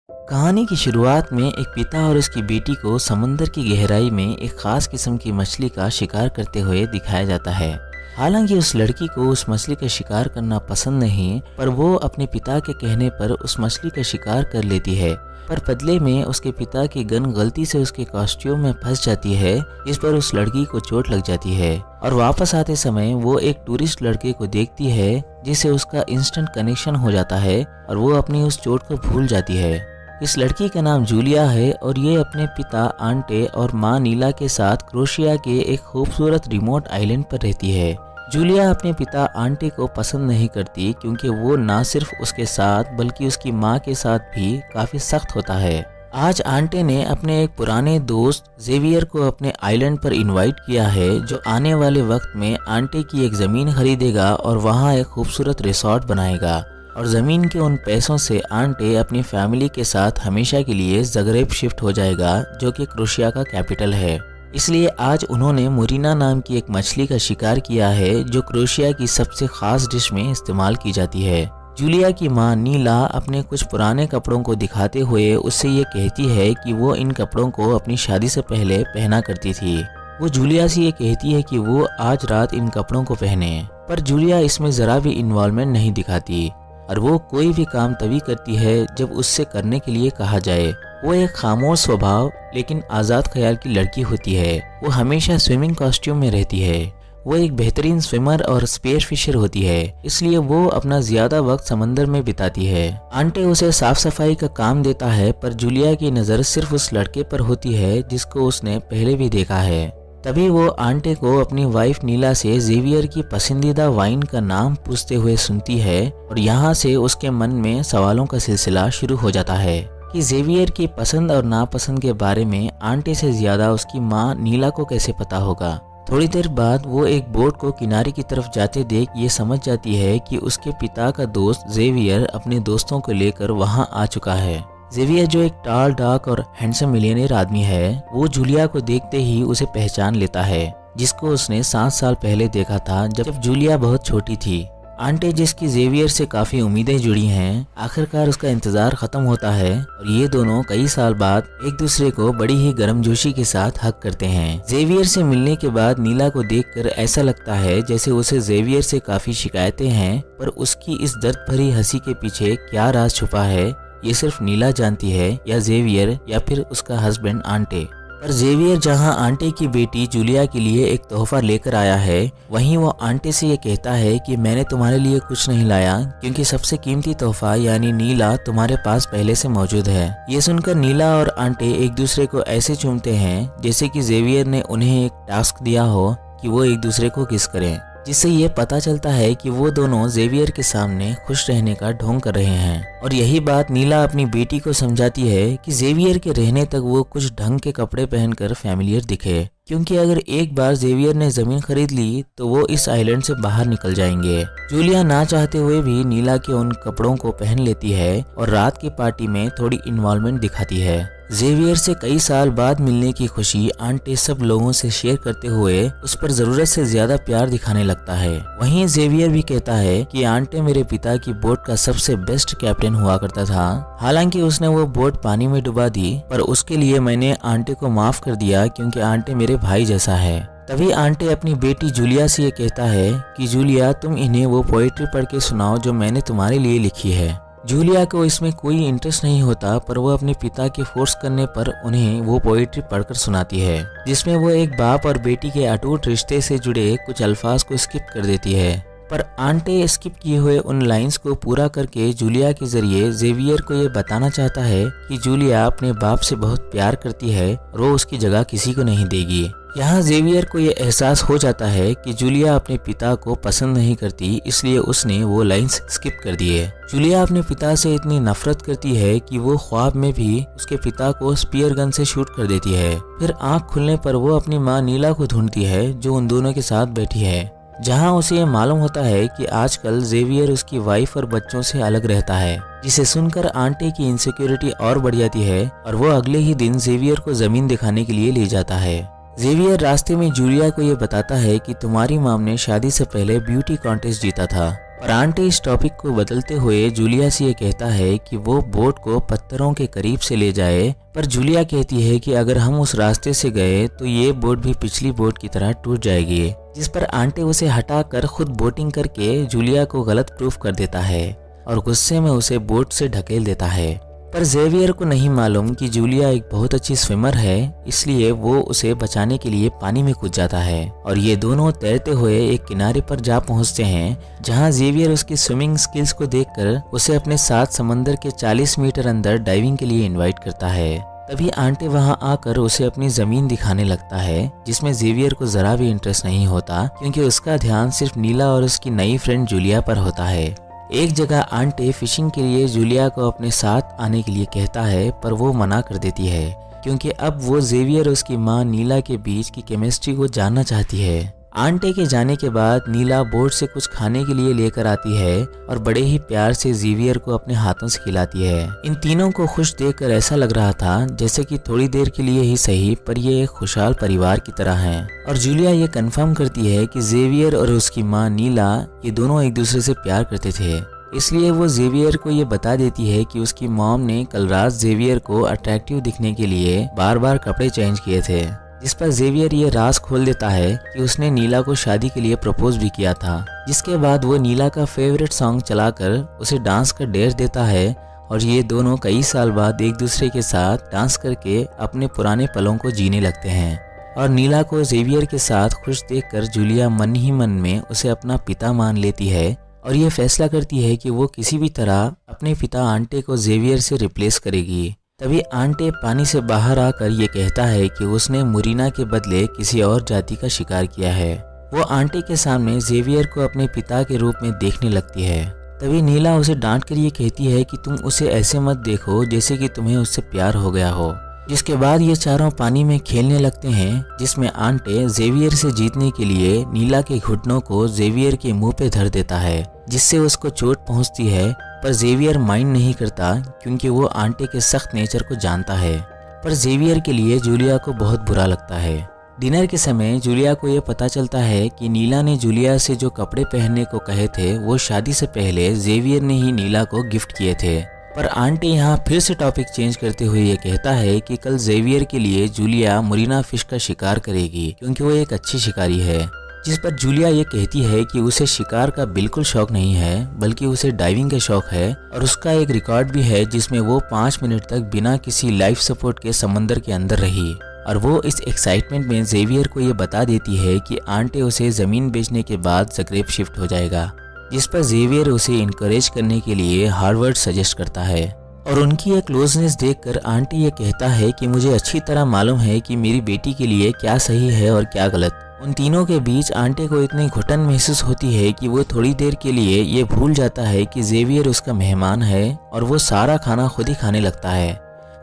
कहानी की शुरुआत में एक पिता और उसकी बेटी को समंदर की गहराई में एक खास किस्म की मछली का शिकार करते हुए दिखाया जाता है। हालांकि उस लड़की को उस मछली का शिकार करना पसंद नहीं, पर वो अपने पिता के कहने पर उस मछली का शिकार कर लेती है। पर बदले में उसके पिता की गन गलती से उसके कॉस्ट्यूम में फंस जाती है, जिस पर उस लड़की को चोट लग जाती है। और वापस आते समय वो एक टूरिस्ट लड़के को देखती है जिससे उसका इंस्टेंट कनेक्शन हो जाता है और वो अपनी उस चोट को भूल जाती है। इस लड़की का नाम जूलिया है और ये अपने पिता आंटे और माँ नीला के साथ क्रोशिया के एक खूबसूरत रिमोट आइलैंड पर रहती है। जूलिया अपने पिता आंटे को पसंद नहीं करती क्योंकि वो ना सिर्फ उसके साथ बल्कि उसकी माँ के साथ भी काफ़ी सख्त होता है। आज आंटे ने अपने एक पुराने दोस्त जेवियर को अपने आइलैंड पर इनवाइट किया है, जो आने वाले वक्त में आंटे की एक ज़मीन खरीदेगा और वहाँ एक खूबसूरत रिसोर्ट बनाएगा। और ज़मीन के उन पैसों से आंटे अपनी फैमिली के साथ हमेशा के लिए ज़गरेब शिफ्ट हो जाएगा, जो कि क्रोशिया का कैपिटल है। इसलिए आज उन्होंने मुरीना नाम की एक मछली का शिकार किया है, जो क्रोशिया की सबसे ख़ास डिश में इस्तेमाल की जाती है। जूलिया की मां नीला अपने कुछ पुराने कपड़ों को दिखाते हुए उससे ये कहती है कि वो इन कपड़ों को अपनी शादी से पहले पहना करती थी। वो जूलिया से ये कहती है कि वो आज रात इन कपड़ों को पहने, पर जूलिया इसमें ज़रा भी इन्वॉल्वमेंट नहीं दिखाती और वो कोई भी काम तभी करती है जब उससे करने के लिए कहा जाए। वो एक खामोश स्वभाव लेकिन आज़ाद ख्याल की लड़की होती है। वो हमेशा स्विमिंग कॉस्ट्यूम में रहती है। वो एक बेहतरीन स्विमर और स्पेयर फिशर होती है, इसलिए वो अपना ज़्यादा वक्त समंदर में बिताती है। आंटे उसे साफ सफाई का काम देता है, पर जूलिया की नज़र सिर्फ उस लड़के पर होती है जिसको उसने पहले भी देखा है। तभी वो आंटे को अपनी वाइफ नीला से जेवियर की पसंदीदा वाइन का नाम पूछते हुए सुनती है और यहाँ से उसके मन में सवालों का सिलसिला शुरू हो जाता है कि जेवियर की पसंद और नापसंद के बारे में आंटे से ज़्यादा उसकी माँ नीला को कैसे पता होगा। थोड़ी देर बाद वो एक बोट को किनारे की तरफ जाते देख ये समझ जाती है कि उसके पिता का दोस्त जेवियर अपने दोस्तों को लेकर वहाँ आ चुका है। जेवियर, जो एक टाल डार्क और हैंडसम मिलियनेयर आदमी है, वो जूलिया को देखते ही उसे पहचान लेता है, जिसको उसने 7 साल पहले देखा था जब जूलिया बहुत छोटी थी। आंटे, जिसकी जेवियर से काफ़ी उम्मीदें जुड़ी हैं, आखिरकार उसका इंतज़ार ख़त्म होता है और ये दोनों कई साल बाद एक दूसरे को बड़ी ही गर्मजोशी के साथ हक करते हैं। जेवियर से मिलने के बाद नीला को देखकर ऐसा लगता है जैसे उसे जेवियर से काफ़ी शिकायतें हैं, पर उसकी इस दर्द भरी हंसी के पीछे क्या राज छुपा है ये सिर्फ नीला जानती है, या जेवियर या फिर उसका हस्बैंड आंटे। पर जेवियर जहां आंटे की बेटी जूलिया के लिए एक तोहफा लेकर आया है, वहीं वो आंटे से ये कहता है कि मैंने तुम्हारे लिए कुछ नहीं लाया क्योंकि सबसे कीमती तोहफा यानी नीला तुम्हारे पास पहले से मौजूद है। ये सुनकर नीला और आंटे एक दूसरे को ऐसे चूमते हैं जैसे कि जेवियर ने उन्हें एक टास्क दिया हो कि वो एक दूसरे को किस करें, जिससे ये पता चलता है कि वो दोनों जेवियर के सामने खुश रहने का ढोंग कर रहे हैं। और यही बात नीला अपनी बेटी को समझाती है कि जेवियर के रहने तक वो कुछ ढंग के कपड़े पहनकर फैमिलियर दिखे, क्योंकि अगर एक बार जेवियर ने जमीन खरीद ली तो वो इस आइलैंड से बाहर निकल जाएंगे। जूलिया ना चाहते हुए भी नीला के उन कपड़ों को पहन लेती है और रात की पार्टी में थोड़ी इन्वॉल्वमेंट दिखाती है। जेवियर से कई साल बाद मिलने की खुशी आंटे सब लोगों से शेयर करते हुए उस पर जरूरत से ज्यादा प्यार दिखाने लगता है। वहीं जेवियर भी कहता है कि आंटे मेरे पिता की बोट का सबसे बेस्ट कैप्टन हुआ करता था। हालांकि उसने वो बोट पानी में डुबा दी, पर उसके लिए मैंने आंटे को माफ कर दिया क्योंकि आंटे मेरे भाई जैसा है। तभी आंटे अपनी बेटी जूलिया से ये कहता है कि जूलिया, तुम इन्हें वो पोएट्री पढ़ के सुनाओ जो मैंने तुम्हारे लिए लिखी है। जूलिया को इसमें कोई इंटरेस्ट नहीं होता, पर वो अपने पिता के फोर्स करने पर उन्हें वो पोएट्री पढ़कर सुनाती है, जिसमें वो एक बाप और बेटी के अटूट रिश्ते से जुड़े कुछ अल्फाज को स्किप कर देती है। पर आंटे स्किप किए हुए उन लाइंस को पूरा करके जूलिया के जरिए जेवियर को ये बताना चाहता है कि जूलिया अपने बाप से बहुत प्यार करती है और वो उसकी जगह किसी को नहीं देगी। यहाँ जेवियर को ये एहसास हो जाता है कि जूलिया अपने पिता को पसंद नहीं करती, इसलिए उसने वो लाइंस स्किप कर दिए। जूलिया अपने पिता से इतनी नफरत करती है कि वो ख्वाब में भी उसके पिता को स्पीयर गन से शूट कर देती है। फिर आंख खुलने पर वो अपनी माँ नीला को ढूंढती है, जो उन दोनों के साथ बैठी है, जहां उसे ये मालूम होता है कि आजकल जेवियर उसकी वाइफ और बच्चों से अलग रहता है, जिसे सुनकर आंटे की इनसिक्योरिटी और बढ़ जाती है और वो अगले ही दिन जेवियर को जमीन दिखाने के लिए ले जाता है। जेवियर रास्ते में जूलिया को ये बताता है कि तुम्हारी मॉम ने शादी से पहले ब्यूटी कॉन्टेस्ट जीता था पर आंटे इस टॉपिक को बदलते हुए जूलिया से ये कहता है कि वो बोट को पत्थरों के करीब से ले जाए, पर जूलिया कहती है कि अगर हम उस रास्ते से गए तो ये बोट भी पिछली बोट की तरह टूट जाएगी, जिस पर आंटे उसे हटाकर खुद बोटिंग करके जूलिया को गलत प्रूफ कर देता है और गुस्से में उसे बोट से ढकेल देता है। पर जेवियर को नहीं मालूम कि जूलिया एक बहुत अच्छी स्विमर है, इसलिए वो उसे बचाने के लिए पानी में कूद जाता है और ये दोनों तैरते हुए एक किनारे पर जा पहुंचते हैं, जहां जेवियर उसकी स्विमिंग स्किल्स को देखकर उसे अपने साथ समंदर के 40 मीटर अंदर डाइविंग के लिए इनवाइट करता है। तभी आंटे वहां आकर उसे अपनी जमीन दिखाने लगता है, जिसमें जेवियर को जरा भी इंटरेस्ट नहीं होता, क्योंकि उसका ध्यान सिर्फ नीला और उसकी नई फ्रेंड जूलिया पर होता है। एक जगह आंटे फिशिंग के लिए जूलिया को अपने साथ आने के लिए कहता है, पर वो मना कर देती है, क्योंकि अब वो जेवियर और उसकी माँ नीला के बीच की केमिस्ट्री को जानना चाहती है। आंटे के जाने के बाद नीला बोट से कुछ खाने के लिए लेकर आती है और बड़े ही प्यार से जेवियर को अपने हाथों से खिलाती है। इन तीनों को खुश देखकर ऐसा लग रहा था जैसे कि थोड़ी देर के लिए ही सही, पर ये एक खुशहाल परिवार की तरह हैं। और जूलिया ये कंफर्म करती है कि जेवियर और उसकी माँ नीला ये दोनों एक दूसरे से प्यार करते थे, इसलिए वो जेवियर को ये बता देती है कि उसकी मॉम ने कल रात जेवियर को अट्रैक्टिव दिखने के लिए बार बार कपड़े चेंज किए थे, जिस पर जेवियर ये राज खोल देता है कि उसने नीला को शादी के लिए प्रपोज भी किया था। जिसके बाद वो नीला का फेवरेट सॉन्ग चलाकर उसे डांस का डेयर देता है और ये दोनों कई साल बाद एक दूसरे के साथ डांस करके अपने पुराने पलों को जीने लगते हैं। और नीला को जेवियर के साथ खुश देखकर जूलिया मन ही मन में उसे अपना पिता मान लेती है और ये फैसला करती है कि वो किसी भी तरह अपने पिता आंटे को जेवियर से रिप्लेस करेगी। तभी आंटे पानी से बाहर आकर ये कहता है कि उसने मुरीना के बदले किसी और जाति का शिकार किया है। वो आंटे के सामने जेवियर को अपने पिता के रूप में देखने लगती है। तभी नीला उसे डांट कर ये कहती है कि तुम उसे ऐसे मत देखो जैसे कि तुम्हें उससे प्यार हो गया हो। जिसके बाद ये चारों पानी में खेलने लगते हैं, जिसमें आंटे जेवियर से जीतने के लिए नीला के घुटनों को जेवियर के मुंह पे धर देता है, जिससे उसको चोट पहुंचती है। पर जेवियर माइंड नहीं करता, क्योंकि वो आंटे के सख्त नेचर को जानता है। पर जेवियर के लिए जूलिया को बहुत बुरा लगता है। डिनर के समय जूलिया को ये पता चलता है कि नीला ने जूलिया से जो कपड़े पहनने को कहे थे वो शादी से पहले जेवियर ने ही नीला को गिफ्ट किए थे। पर आंटी यहाँ फिर से टॉपिक चेंज करते हुए ये कहता है कि कल जेवियर के लिए जूलिया मुरीना फिश का शिकार करेगी, क्योंकि वो एक अच्छी शिकारी है। जिस पर जूलिया ये कहती है कि उसे शिकार का बिल्कुल शौक नहीं है, बल्कि उसे डाइविंग का शौक है और उसका एक रिकॉर्ड भी है जिसमें वो 5 मिनट तक बिना किसी लाइफ सपोर्ट के समंदर के अंदर रही। और वो इस एक्साइटमेंट में जेवियर को ये बता देती है कि आंटे उसे ज़मीन बेचने के बाद ज़ग्रेब शिफ्ट हो जाएगा। जिस पर जेवियर उसे इनकरेज करने के लिए हार्वर्ड सजेस्ट करता है। और उनकी ये क्लोजनेस देखकर आंटी ये कहता है कि मुझे अच्छी तरह मालूम है कि मेरी बेटी के लिए क्या सही है और क्या गलत। उन तीनों के बीच आंटे को इतनी घुटन महसूस होती है कि वो थोड़ी देर के लिए ये भूल जाता है कि जेवियर उसका मेहमान है और वो सारा खाना खुद ही खाने लगता है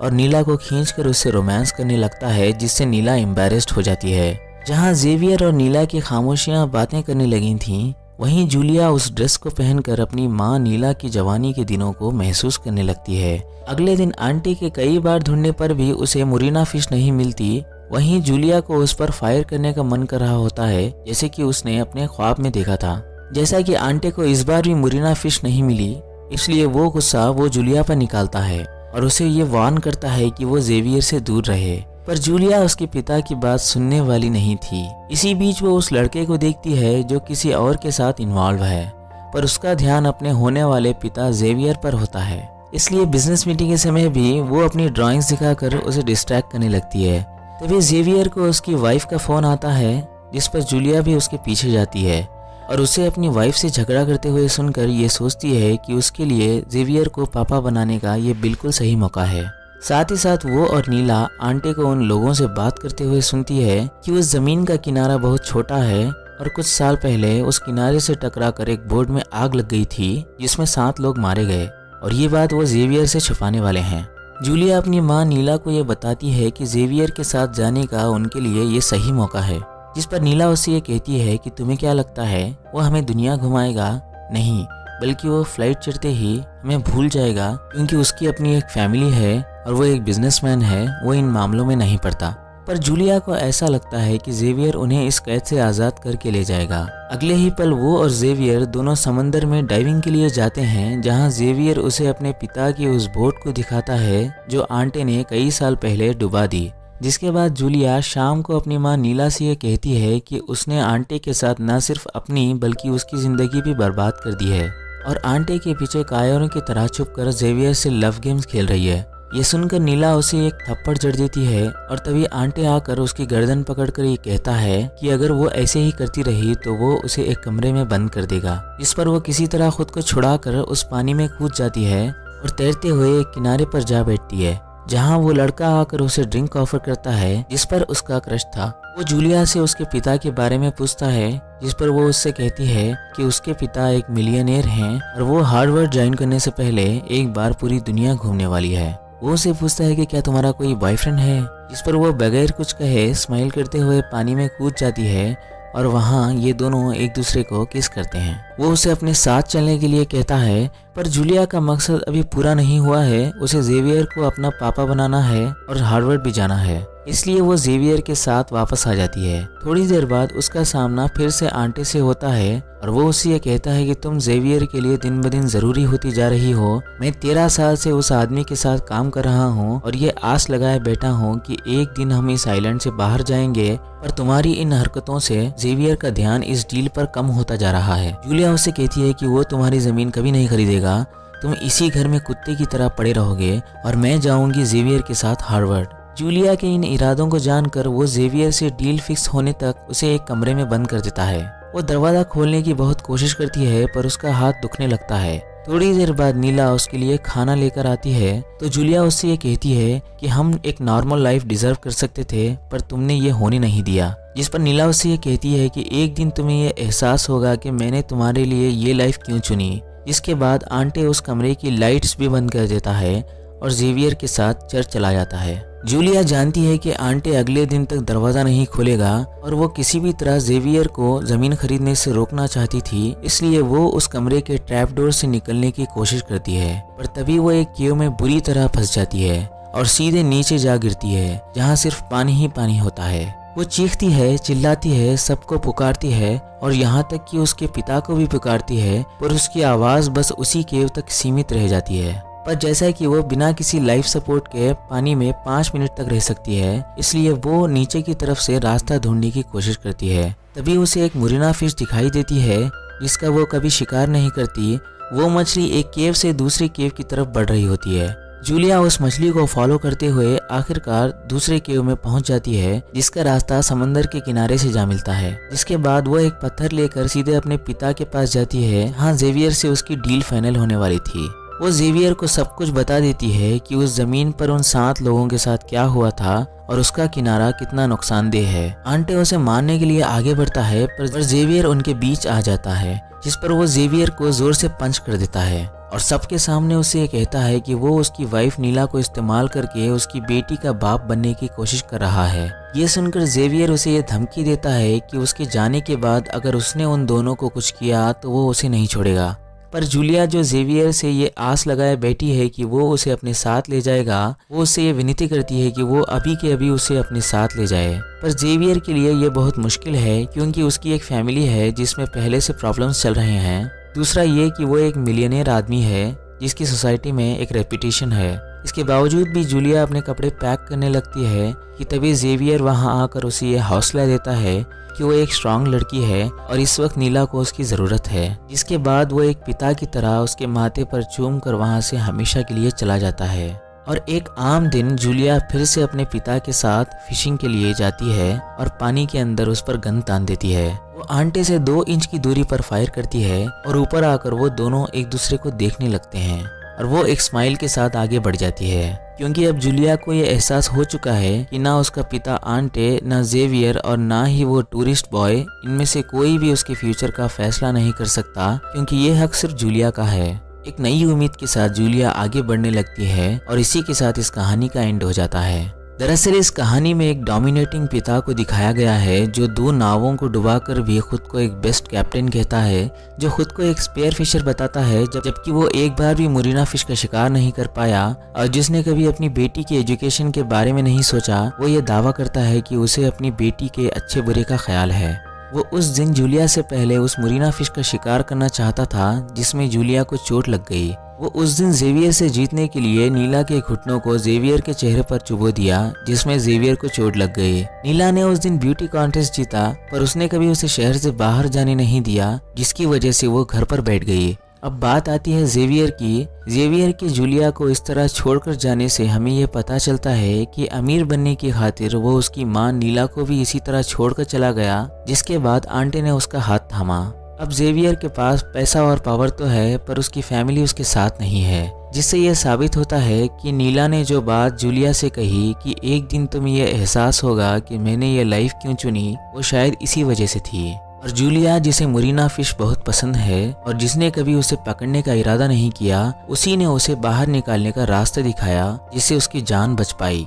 और नीला को खींचकर उससे रोमांस करने लगता है, जिससे नीला एम्बैरेस्ड हो जाती है। जहाँ जेवियर और नीला की खामोशियाँ बातें करने लगी थीं, वहीं जूलिया उस ड्रेस को पहनकर अपनी माँ नीला की जवानी के दिनों को महसूस करने लगती है। अगले दिन आंटी के कई बार ढूंढने पर भी उसे मुरीना फिश नहीं मिलती। वहीं जूलिया को उस पर फायर करने का मन कर रहा होता है, जैसे कि उसने अपने ख्वाब में देखा था। जैसा कि आंटे को इस बार भी मुरीना फिश नहीं मिली, इसलिए वो गुस्सा वो जूलिया पर निकालता है और उसे ये वार्न करता है कि वो जेवियर से दूर रहे। पर जूलिया उसके पिता की बात सुनने वाली नहीं थी। इसी बीच वो उस लड़के को देखती है जो किसी और के साथ इन्वॉल्व है, पर उसका ध्यान अपने होने वाले पिता जेवियर पर होता है। इसलिए बिजनेस मीटिंग के समय भी वो अपनी ड्राइंग्स दिखाकर उसे डिस्ट्रैक्ट करने लगती है। तभी जेवियर को उसकी वाइफ का फोन आता है, जिस पर जूलिया भी उसके पीछे जाती है और उसे अपनी वाइफ से झगड़ा करते हुए सुनकर ये सोचती है कि उसके लिए जेवियर को पापा बनाने का ये बिल्कुल सही मौका है। साथ ही साथ वो और नीला आंटे को उन लोगों से बात करते हुए सुनती है कि उस जमीन का किनारा बहुत छोटा है और कुछ साल पहले उस किनारे से टकराकर एक बोट में आग लग गई थी, जिसमें 7 लोग मारे गए और ये बात वो जेवियर से छुपाने वाले हैं। जूलिया अपनी माँ नीला को ये बताती है कि जेवियर के साथ जाने का उनके लिए ये सही मौका है। जिस पर नीला उससे ये कहती है कि तुम्हें क्या लगता है वो हमें दुनिया घुमाएगा? नहीं, बल्कि वो फ्लाइट चढ़ते ही हमें भूल जाएगा, क्योंकि उसकी अपनी एक फैमिली है और वो एक बिजनेसमैन है, वो इन मामलों में नहीं पड़ता। पर जूलिया को ऐसा लगता है कि जेवियर उन्हें इस कैद से आज़ाद करके ले जाएगा। अगले ही पल वो और जेवियर दोनों समंदर में डाइविंग के लिए जाते हैं, जहां जेवियर उसे अपने पिता की उस बोट को दिखाता है जो आंटे ने कई साल पहले डुबा दी। जिसके बाद जूलिया शाम को अपनी मां नीला से ये कहती है कि उसने आंटे के साथ न सिर्फ अपनी बल्कि उसकी ज़िंदगी भी बर्बाद कर दी है और आंटे के पीछे कायरों की तरह छुपकर जेवियर से लव गेम्स खेल रही है। ये सुनकर नीला उसे एक थप्पड़ जड़ देती है और तभी आंटे आकर उसकी गर्दन पकड़कर ये कहता है कि अगर वो ऐसे ही करती रही तो वो उसे एक कमरे में बंद कर देगा। इस पर वो किसी तरह खुद को छुड़ाकर उस पानी में कूद जाती है और तैरते हुए एक किनारे पर जा बैठती है, जहां वो लड़का आकर उसे ड्रिंक ऑफर करता है जिस पर उसका क्रश था। वो जूलिया से उसके पिता के बारे में पूछता है, जिस पर वो उससे कहती है कि उसके पिता एक मिलियनेयर हैं और वो हार्वर्ड ज्वाइन करने से पहले एक बार पूरी दुनिया घूमने वाली है। वो उसे पूछता है कि क्या तुम्हारा कोई बॉयफ्रेंड है, जिस पर वो बगैर कुछ कहे स्माइल करते हुए पानी में कूद जाती है और वहाँ ये दोनों एक दूसरे को किस करते हैं। वो उसे अपने साथ चलने के लिए कहता है, पर जूलिया का मकसद अभी पूरा नहीं हुआ है। उसे जेवियर को अपना पापा बनाना है और हार्वर्ड भी जाना है, इसलिए वो जेवियर के साथ वापस आ जाती है। थोड़ी देर बाद उसका सामना फिर से आंटे से होता है और वो उसे ये कहता है कि तुम जेवियर के लिए दिन ब दिन जरूरी होती जा रही हो। मैं 13 साल से उस आदमी के साथ काम कर रहा हूँ और ये आस लगाए बैठा हूँ कि एक दिन हम इस आइलैंड से बाहर जाएंगे, पर तुम्हारी इन हरकतों से जेवियर का ध्यान इस डील पर कम होता जा रहा है। जूलिया उससे कहती है कि वो तुम्हारी जमीन कभी नहीं खरीदेगा, तुम इसी घर में कुत्ते की तरह पड़े रहोगे और मैं जाऊंगी जेवियर के साथ हार्वर्ड। जूलिया के इन इरादों को जानकर वो जेवियर से डील फिक्स होने तक उसे एक कमरे में बंद कर देता है। वो दरवाजा खोलने की बहुत कोशिश करती है पर उसका हाथ दुखने लगता है। थोड़ी देर बाद नीला उसके लिए खाना लेकर आती है तो जूलिया उससे ये कहती है कि हम एक नॉर्मल लाइफ डिजर्व कर सकते थे, पर तुमने ये होने नहीं दिया। जिस पर नीला उससे ये कहती है कि एक दिन तुम्हें ये एहसास होगा कि मैंने तुम्हारे लिए ये लाइफ क्यों चुनी। इसके बाद आंटे उस कमरे की लाइट्स भी बंद कर देता है और जेवियर के साथ चर्च चला जाता है। जूलिया जानती है कि आंटे अगले दिन तक दरवाजा नहीं खोलेगा और वो किसी भी तरह जेवियर को जमीन खरीदने से रोकना चाहती थी, इसलिए वो उस कमरे के ट्रैप डोर से निकलने की कोशिश करती है। पर तभी वो एक केव में बुरी तरह फंस जाती है और सीधे नीचे जा गिरती है, जहाँ सिर्फ पानी ही पानी होता है। वो चीखती है, चिल्लाती है, सबको पुकारती है और यहाँ तक कि उसके पिता को भी पुकारती है, पर उसकी आवाज़ बस उसी केव तक सीमित रह जाती है। पर जैसा कि वो बिना किसी लाइफ सपोर्ट के पानी में 5 मिनट तक रह सकती है, इसलिए वो नीचे की तरफ से रास्ता ढूंढने की कोशिश करती है। तभी उसे एक मुरीना फिश दिखाई देती है जिसका वो कभी शिकार नहीं करती। वो मछली एक केव से दूसरी केव की तरफ बढ़ रही होती है। जूलिया उस मछली को फॉलो करते हुए आखिरकार दूसरे केव में पहुंच जाती है, जिसका रास्ता समंदर के किनारे से जा मिलता है। जिसके बाद वो एक पत्थर लेकर सीधे अपने पिता के पास जाती है। हाँ, जेवियर से उसकी डील फाइनल होने वाली थी। वो जेवियर को सब कुछ बता देती है कि उस जमीन पर उन 7 लोगों के साथ क्या हुआ था और उसका किनारा कितना नुकसानदेह है। आंटे उसे मारने के लिए आगे बढ़ता है, पर जेवियर उनके बीच आ जाता है, जिस पर वो जेवियर को जोर से पंच कर देता है और सबके सामने उसे ये कहता है कि वो उसकी वाइफ नीला को इस्तेमाल करके उसकी बेटी का बाप बनने की कोशिश कर रहा है। ये सुनकर जेवियर उसे ये धमकी देता है कि उसके जाने के बाद अगर उसने उन दोनों को कुछ किया तो वो उसे नहीं छोड़ेगा। पर जूलिया, जो जेवियर से ये आस लगाए बैठी है कि वो उसे अपने साथ ले जाएगा, वो उससे ये विनती करती है कि वो अभी के अभी उसे अपने साथ ले जाए। पर जेवियर के लिए ये बहुत मुश्किल है, क्योंकि उसकी एक फैमिली है जिसमें पहले से प्रॉब्लम्स चल रहे हैं। दूसरा ये कि वो एक मिलियनेयर आदमी है जिसकी सोसाइटी में एक रेपुटेशन है। इसके बावजूद भी जूलिया अपने कपड़े पैक करने लगती है कि तभी जेवियर वहाँ आकर उसे ये हौसला देता है कि वो एक स्ट्रांग लड़की है और इस वक्त नीला को उसकी ज़रूरत है। जिसके बाद वो एक पिता की तरह उसके माथे पर चूम कर वहाँ से हमेशा के लिए चला जाता है। और एक आम दिन जूलिया फिर से अपने पिता के साथ फिशिंग के लिए जाती है और पानी के अंदर उस पर गन तान देती है। वो आंटे से 2 इंच की दूरी पर फायर करती है और ऊपर आकर वो दोनों एक दूसरे को देखने लगते हैं और वो एक स्माइल के साथ आगे बढ़ जाती है, क्योंकि अब जूलिया को ये एहसास हो चुका है कि ना उसका पिता आंटे, ना जेवियर और ना ही वो टूरिस्ट बॉय, इनमें से कोई भी उसके फ्यूचर का फैसला नहीं कर सकता, क्योंकि ये हक सिर्फ जूलिया का है। एक नई उम्मीद के साथ जूलिया आगे बढ़ने लगती है और इसी के साथ इस कहानी का एंड हो जाता है। दरअसल इस कहानी में एक डोमिनेटिंग पिता को दिखाया गया है जो 2 नावों को डुबाकर भी खुद को एक बेस्ट कैप्टन कहता है, जो खुद को एक स्पेयर फिशर बताता है, जबकि वो एक बार भी मुरीना फिश का शिकार नहीं कर पाया और जिसने कभी अपनी बेटी की एजुकेशन के बारे में नहीं सोचा। वो ये दावा करता है कि उसे अपनी बेटी के अच्छे बुरे का ख्याल है। वो उस दिन जूलिया से पहले उस मुरीना फिश का शिकार करना चाहता था जिसमें जूलिया को चोट लग गई। वो उस दिन जेवियर से जीतने के लिए नीला के घुटनों को जेवियर के चेहरे पर चुभो दिया, जिसमें जेवियर को चोट लग गई। नीला ने उस दिन ब्यूटी कॉन्टेस्ट जीता, पर उसने कभी उसे शहर से बाहर जाने नहीं दिया, जिसकी वजह से वो घर पर बैठ गई। अब बात आती है जेवियर की जूलिया को इस तरह छोड़कर जाने से हमें यह पता चलता है कि अमीर बनने की खातिर वो उसकी मां नीला को भी इसी तरह छोड़कर चला गया, जिसके बाद आंटी ने उसका हाथ थामा। अब जेवियर के पास पैसा और पावर तो है, पर उसकी फैमिली उसके साथ नहीं है, जिससे यह साबित होता है कि नीला ने जो बात जूलिया से कही कि एक दिन तुम्हें यह एहसास होगा कि मैंने ये लाइफ क्यों चुनी, वो शायद इसी वजह से थी। और जूलिया, जिसे मुरीना फिश बहुत पसंद है और जिसने कभी उसे पकड़ने का इरादा नहीं किया, उसी ने उसे बाहर निकालने का रास्ता दिखाया, जिससे उसकी जान बच पाई।